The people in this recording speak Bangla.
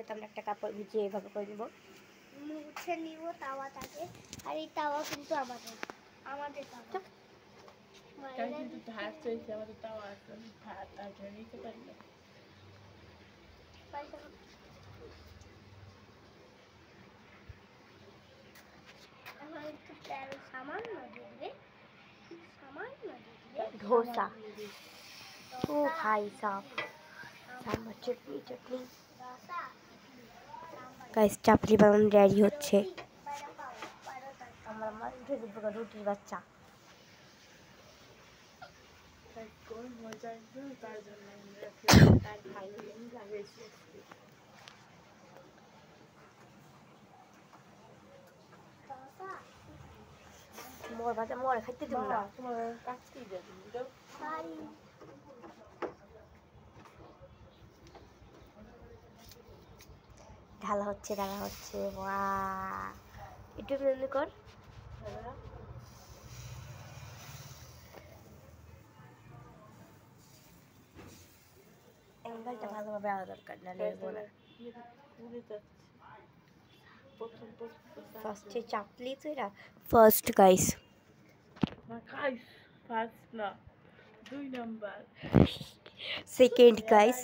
তো আমরা একটা কাপড় ভিজিয়ে এভাবে করে নেবো, মুছে নিব তাওয়াটাকে। আর এই তাওয়া কিন্তু আমাদের তাওয়া। কিন্তু ভাত চাইছে, আমাদের তাওয়া আছে, ভাত আর নিতে পারি না। डोसा ओ भाई साहब सांभर चटनी चटनी गाइस चापली बानानो रेडी হচ্ছে আমরা মা উঠে দিব রুটির বাচ্চা কোন মজা তার জন্য তার ভাই লাগাইছি মোর ভাজা মোর খাইতে দিব না তোমার কাটতেই যাবে বাড়ি ঢালা হচ্ছে ওয়াও একটু মেনু কর অ্যাঙ্গেলটা ভালোভাবে আনা দরকার নালে বলা ফার্স্টে চাপলি তো এটা ফার্স্ট গাইস ফার্স্ট না 2 নাম্বার সেকেন্ড গাইস